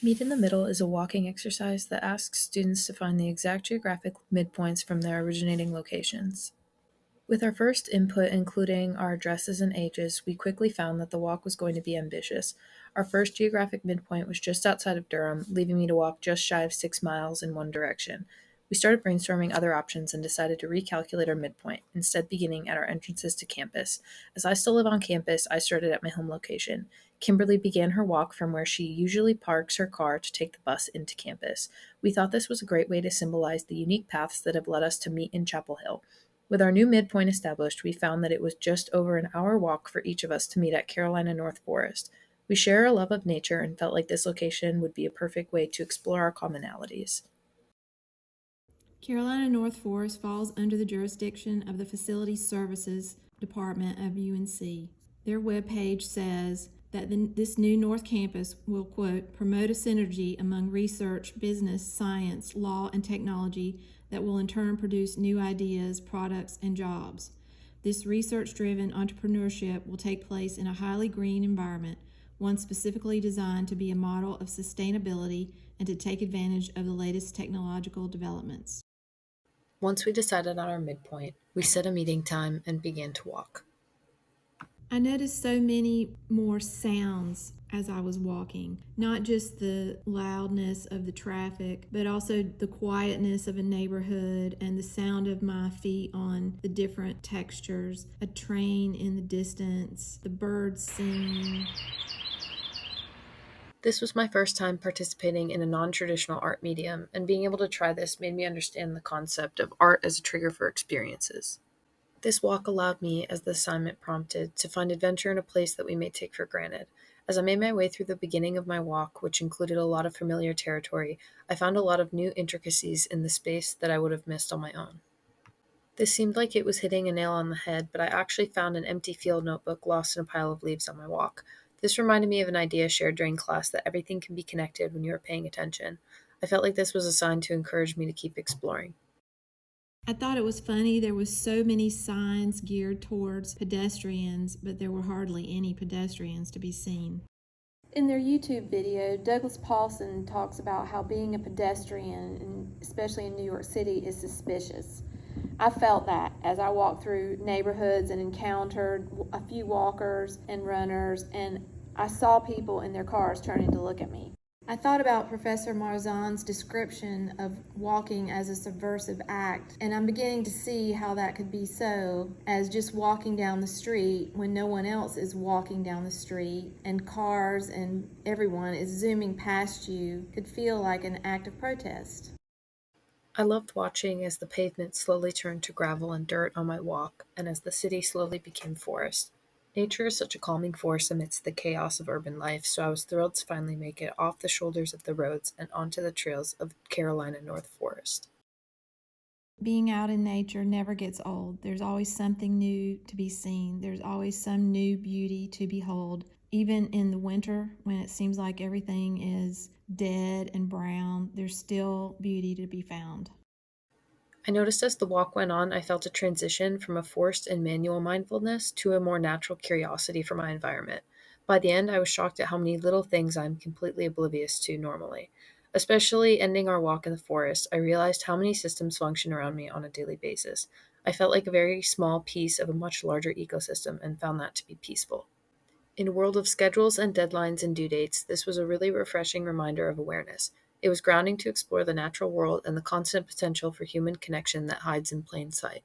Meet in the Middle is a walking exercise that asks students to find the exact geographic midpoints from their originating locations. With our first input including our addresses and ages, we quickly found that the walk was going to be ambitious. Our first geographic midpoint was just outside of Durham, leaving me to walk just shy of 6 miles in one direction. We started brainstorming other options and decided to recalculate our midpoint, instead beginning at our entrances to campus. As I still live on campus, I started at my home location. Kimberly began her walk from where she usually parks her car to take the bus into campus. We thought this was a great way to symbolize the unique paths that have led us to meet in Chapel Hill. With our new midpoint established, we found that it was just over an hour walk for each of us to meet at Carolina North Forest. We share a love of nature and felt like this location would be a perfect way to explore our commonalities. Carolina North Forest falls under the jurisdiction of the Facilities Services Department of UNC. Their webpage says that this new North Campus will, quote, promote a synergy among research, business, science, law, and technology that will in turn produce new ideas, products, and jobs. This research-driven entrepreneurship will take place in a highly green environment, one specifically designed to be a model of sustainability and to take advantage of the latest technological developments. Once we decided on our midpoint, we set a meeting time and began to walk. I noticed so many more sounds as I was walking, not just the loudness of the traffic, but also the quietness of a neighborhood and the sound of my feet on the different textures, a train in the distance, the birds singing. This was my first time participating in a non traditional art medium, and being able to try this made me understand the concept of art as a trigger for experiences. This walk allowed me, as the assignment prompted, to find adventure in a place that we may take for granted. As I made my way through the beginning of my walk, which included a lot of familiar territory, I found a lot of new intricacies in the space that I would have missed on my own. This seemed like it was hitting a nail on the head, but I actually found an empty field notebook lost in a pile of leaves on my walk. This reminded me of an idea shared during class that everything can be connected when you are paying attention. I felt like this was a sign to encourage me to keep exploring. I thought it was funny there was so many signs geared towards pedestrians, but there were hardly any pedestrians to be seen. In their YouTube video, Douglas Paulson talks about how being a pedestrian, especially in New York City, is suspicious. I felt that as I walked through neighborhoods and encountered a few walkers and runners, and I saw people in their cars turning to look at me. I thought about Professor Marzan's description of walking as a subversive act, and I'm beginning to see how that could be so, as just walking down the street when no one else is walking down the street, and cars and everyone is zooming past you, could feel like an act of protest. I loved watching as the pavement slowly turned to gravel and dirt on my walk, and as the city slowly became forest. Nature is such a calming force amidst the chaos of urban life, so I was thrilled to finally make it off the shoulders of the roads and onto the trails of Carolina North Forest. Being out in nature never gets old. There's always something new to be seen. There's always some new beauty to behold. Even in the winter, when it seems like everything is dead and brown, there's still beauty to be found. I noticed as the walk went on, I felt a transition from a forced and manual mindfulness to a more natural curiosity for my environment. By the end, I was shocked at how many little things I'm completely oblivious to normally. Especially ending our walk in the forest, I realized how many systems function around me on a daily basis. I felt like a very small piece of a much larger ecosystem and found that to be peaceful. In a world of schedules and deadlines and due dates, this was a really refreshing reminder of awareness. It was grounding to explore the natural world and the constant potential for human connection that hides in plain sight.